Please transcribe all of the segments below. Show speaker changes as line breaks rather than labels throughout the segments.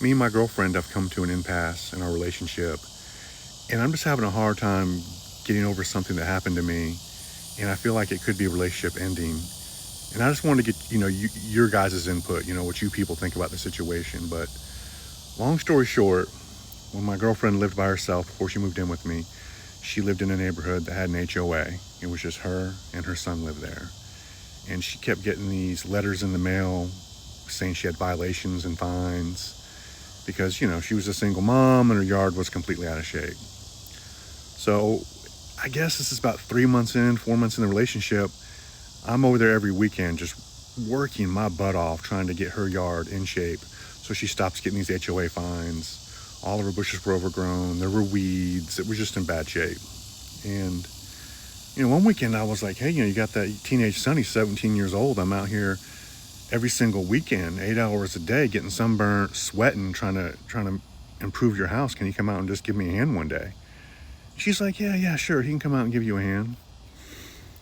me and my girlfriend have come to an impasse in our relationship, and I'm just having a hard time getting over something that happened to me, and I feel like it could be a relationship ending. And I just wanted to get, your guys' input, what you people think about the situation. But long story short, when my girlfriend lived by herself before she moved in with me, she lived in a neighborhood that had an HOA. It was just her and her son lived there. And she kept getting these letters in the mail saying she had violations and fines because, she was a single mom and her yard was completely out of shape. So I guess this is about 3 months in, 4 months in the relationship. I'm over there every weekend just working my butt off trying to get her yard in shape so she stops getting these HOA fines. All of her bushes were overgrown. There were weeds. It was just in bad shape. And, one weekend I was like, hey, you got that teenage son. He's 17 years old. I'm out here every single weekend, 8 hours a day, getting sunburnt, sweating, trying to improve your house. Can you come out and just give me a hand one day? She's like, yeah, sure. He can come out and give you a hand.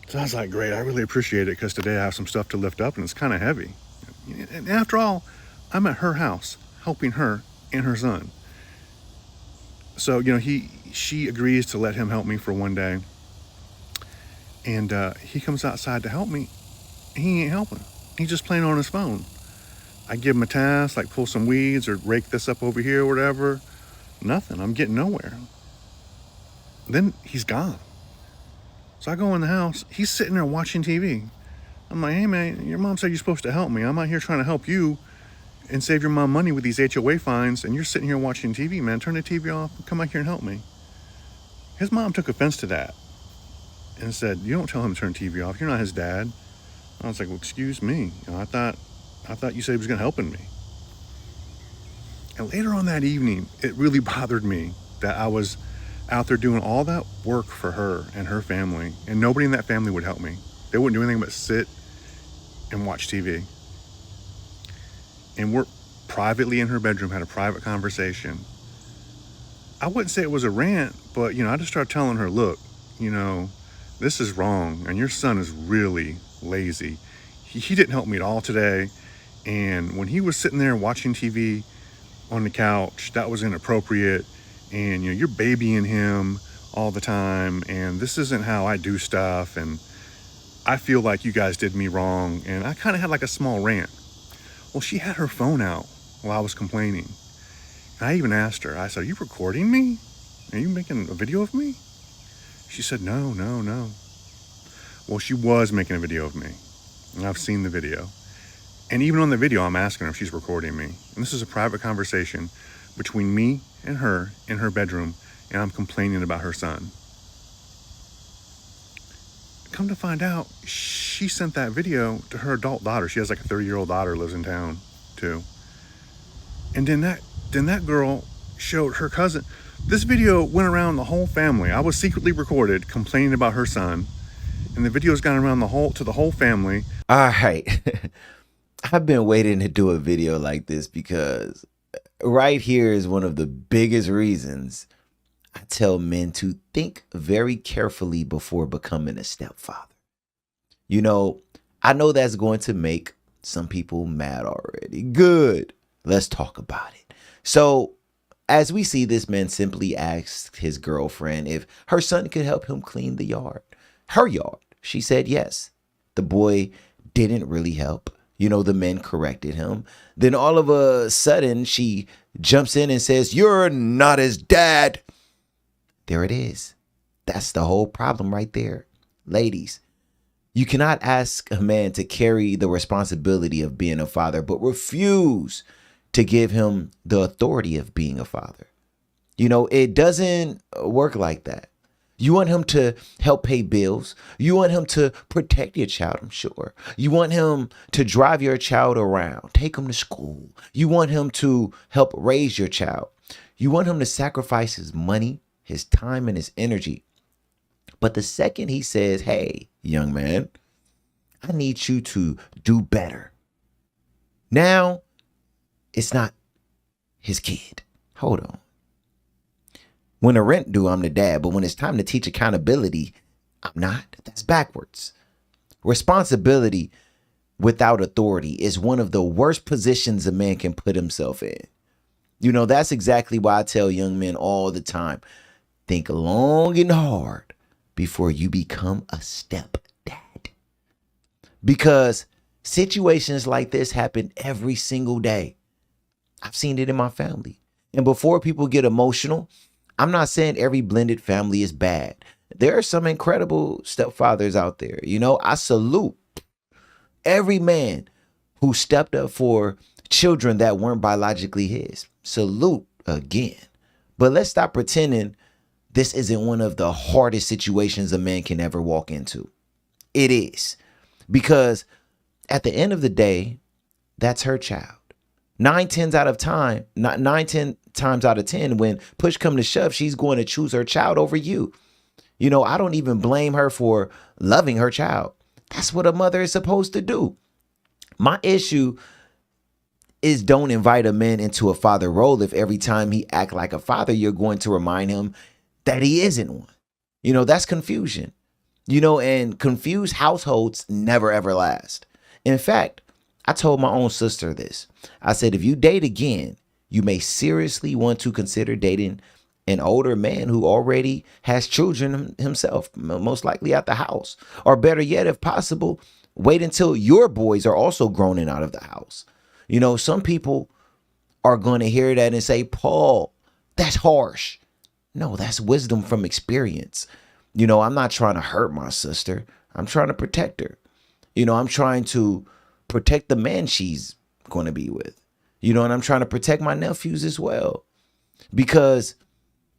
So I was like, great. I really appreciate it because today I have some stuff to lift up and it's kind of heavy. And after all, I'm at her house helping her and her son. So, she agrees to let him help me for one day. And he comes outside to help me. He ain't helping. He's just playing on his phone. I give him a task, like pull some weeds or rake this up over here or whatever. Nothing. I'm getting nowhere. Then he's gone. So I go in the house. He's sitting there watching TV. I'm like, hey, man, your mom said you're supposed to help me. I'm out here trying to help you and save your mom money with these HOA fines, and you're sitting here watching TV, man. Turn the TV off and come out here and help me. His mom took offense to that and said, you don't tell him to turn the TV off. You're not his dad. I was like, well, excuse me. I thought you said he was going to help me. And later on that evening, it really bothered me that I was out there doing all that work for her and her family, and nobody in that family would help me. They wouldn't do anything but sit and watch TV. And we're privately in her bedroom, had a private conversation. I wouldn't say it was a rant, but, I just started telling her, look, this is wrong, and your son is really lazy. He didn't help me at all today, and when he was sitting there watching TV on the couch, that was inappropriate, and, you're babying him all the time, and this isn't how I do stuff, and I feel like you guys did me wrong, and I kind of had like a small rant. Well, she had her phone out while I was complaining. And I even asked her, I said, are you recording me? Are you making a video of me? She said, no. Well, she was making a video of me. And I've seen the video. And even on the video, I'm asking her if she's recording me. And this is a private conversation between me and her in her bedroom. And I'm complaining about her son. Come to find out, she sent that video to her adult daughter. She has like a 30-year-old daughter, lives in town too. And then that girl showed her cousin. This video went around the whole family. I was secretly recorded complaining about her son, and the video's gone around to the whole family.
All right. I've been waiting to do a video like this because right here is one of the biggest reasons I tell men to think very carefully before becoming a stepfather. I know that's going to make some people mad already. Good. Let's talk about it. So, as we see, this man simply asked his girlfriend if her son could help him clean the yard. Her yard. She said yes. The boy didn't really help. The men corrected him. Then all of a sudden, she jumps in and says, you're not his dad. There it is. That's the whole problem right there. Ladies, you cannot ask a man to carry the responsibility of being a father, but refuse to give him the authority of being a father. It doesn't work like that. You want him to help pay bills. You want him to protect your child, I'm sure. You want him to drive your child around, take him to school. You want him to help raise your child. You want him to sacrifice his money, his time, and his energy. But the second he says, hey, young man, I need you to do better. Now, it's not his kid. Hold on. When the rent due, I'm the dad. But when it's time to teach accountability, I'm not. That's backwards. Responsibility without authority is one of the worst positions a man can put himself in. That's exactly why I tell young men all the time, think long and hard before you become a stepdad. Because situations like this happen every single day. I've seen it in my family. And before people get emotional, I'm not saying every blended family is bad. There are some incredible stepfathers out there. I salute every man who stepped up for children that weren't biologically his. Salute again. But let's stop pretending this isn't one of the hardest situations a man can ever walk into. It is. Because at the end of the day, that's her child. Nine, 10 times out of 10, when push come to shove, she's going to choose her child over you. I don't even blame her for loving her child. That's what a mother is supposed to do. My issue is don't invite a man into a father role if every time he act like a father, you're going to remind him that he isn't one. That's confusion. And confused households never ever last. In fact, I told my own sister this. I said, if you date again, you may seriously want to consider dating an older man who already has children himself, most likely at the house. Or better yet, if possible, wait until your boys are also grown and out of the house. Some people are going to hear that and say, Paul, that's harsh. No, that's wisdom from experience. I'm not trying to hurt my sister. I'm trying to protect her. I'm trying to protect the man she's going to be with. And I'm trying to protect my nephews as well. Because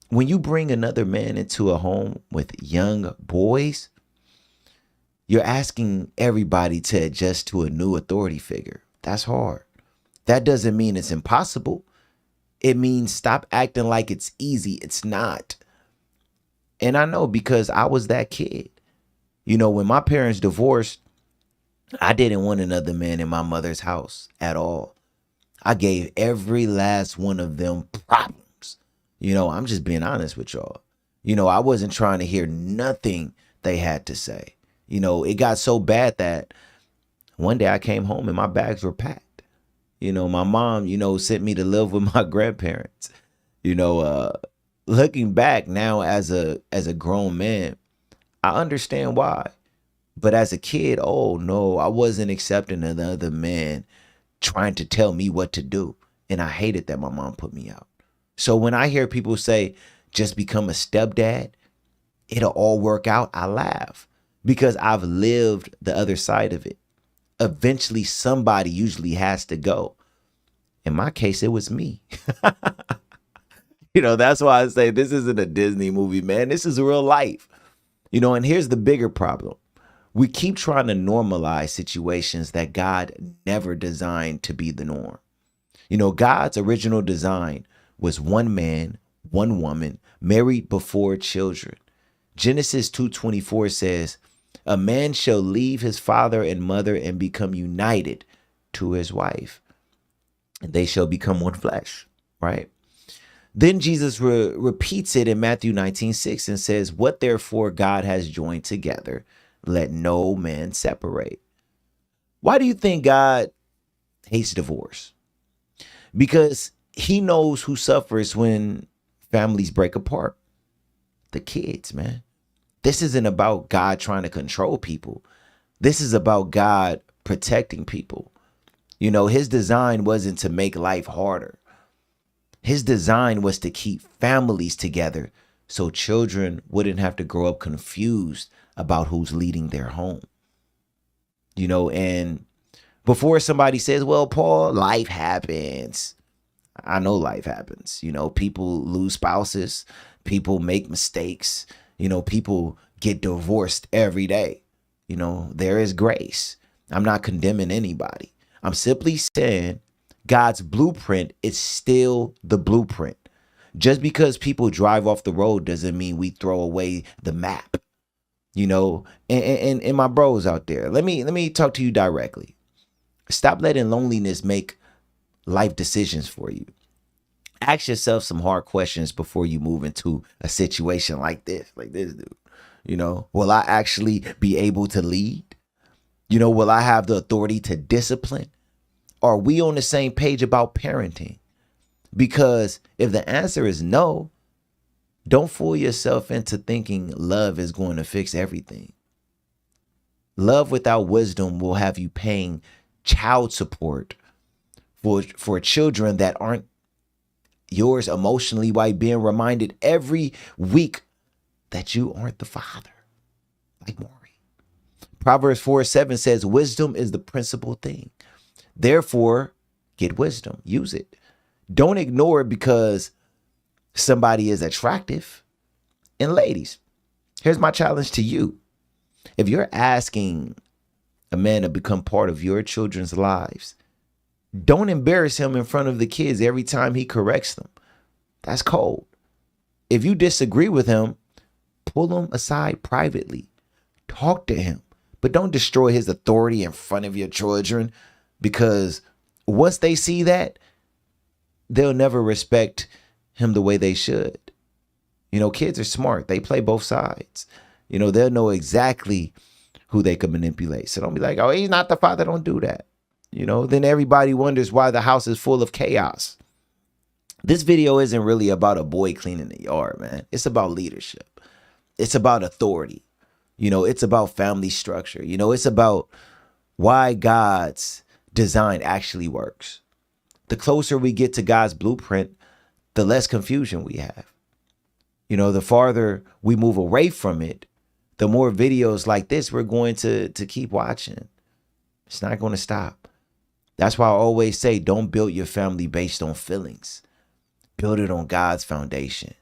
when you bring another man into a home with young boys, you're asking everybody to adjust to a new authority figure. That's hard. That doesn't mean it's impossible. It means stop acting like it's easy. It's not. And I know because I was that kid. When my parents divorced, I didn't want another man in my mother's house at all. I gave every last one of them problems. I'm just being honest with y'all. I wasn't trying to hear nothing they had to say. It got so bad that one day I came home and my bags were packed. My mom, sent me to live with my grandparents. Looking back now as a grown man, I understand why. But as a kid, oh no, I wasn't accepting another man trying to tell me what to do. And I hated that my mom put me out. So when I hear people say, just become a stepdad, it'll all work out, I laugh because I've lived the other side of it. Eventually, somebody usually has to go. In my case, it was me. That's why I say this isn't a Disney movie, man. This is real life. And here's the bigger problem. We keep trying to normalize situations that God never designed to be the norm. God's original design was one man, one woman, married before children. Genesis 2:24 says, a man shall leave his father and mother and become united to his wife, and they shall become one flesh, right? Then Jesus repeats it in Matthew 19:6 and says, what therefore God has joined together, let no man separate. Why do you think God hates divorce? Because he knows who suffers when families break apart. The kids, man. This isn't about God trying to control people. This is about God protecting people. His design wasn't to make life harder. His design was to keep families together so children wouldn't have to grow up confused about who's leading their home. And before somebody says, well, Paul, life happens. I know life happens. People lose spouses. People make mistakes. People get divorced every day. There is grace. I'm not condemning anybody. I'm simply saying God's blueprint is still the blueprint. Just because people drive off the road doesn't mean we throw away the map. And my bros out there, let me talk to you directly. Stop letting loneliness make life decisions for you. Ask yourself some hard questions before you move into a situation like this dude. Will I actually be able to lead? Will I have the authority to discipline? Are we on the same page about parenting? Because if the answer is no, don't fool yourself into thinking love is going to fix everything. Love without wisdom will have you paying child support for children that aren't yours emotionally, while being reminded every week that you aren't the father. Like Maury. Proverbs 4:7 says, wisdom is the principal thing. Therefore, get wisdom. Use it. Don't ignore it because somebody is attractive. And ladies, here's my challenge to you. If you're asking a man to become part of your children's lives, don't embarrass him in front of the kids every time he corrects them. That's cold. If you disagree with him, pull him aside privately. Talk to him, but don't destroy his authority in front of your children, because once they see that, they'll never respect him the way they should. You know, kids are smart. They play both sides. You know, they'll know exactly who they can manipulate. So don't be like, oh, he's not the father. Don't do that. You know, then everybody wonders why the house is full of chaos. This video isn't really about a boy cleaning the yard, man. It's about leadership. It's about authority. You know, it's about family structure. You know, it's about why God's design actually works. The closer we get to God's blueprint, the less confusion we have. You know, the farther we move away from it, the more videos like this we're going to keep watching. It's not going to stop. That's why I always say, don't build your family based on feelings. Build it on God's foundation.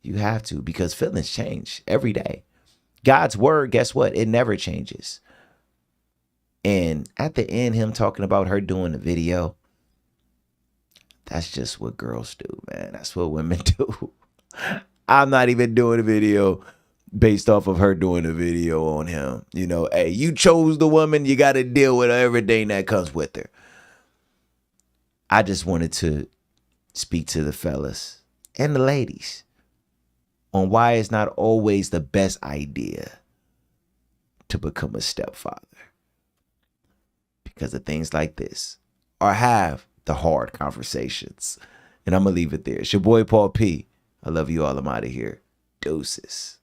You have to, because feelings change every day. God's word, guess what? It never changes. And at the end, him talking about her doing the video, that's just what girls do, man. That's what women do. I'm not even doing a video based off of her doing a video on him. You know, hey, you chose the woman, you got to deal with everything that comes with her. I just wanted to speak to the fellas and the ladies on why it's not always the best idea to become a stepfather. Because of things like this, or have the hard conversations. And I'm going to leave it there. It's your boy, Paul P. I love you all. I'm out of here. Deuces.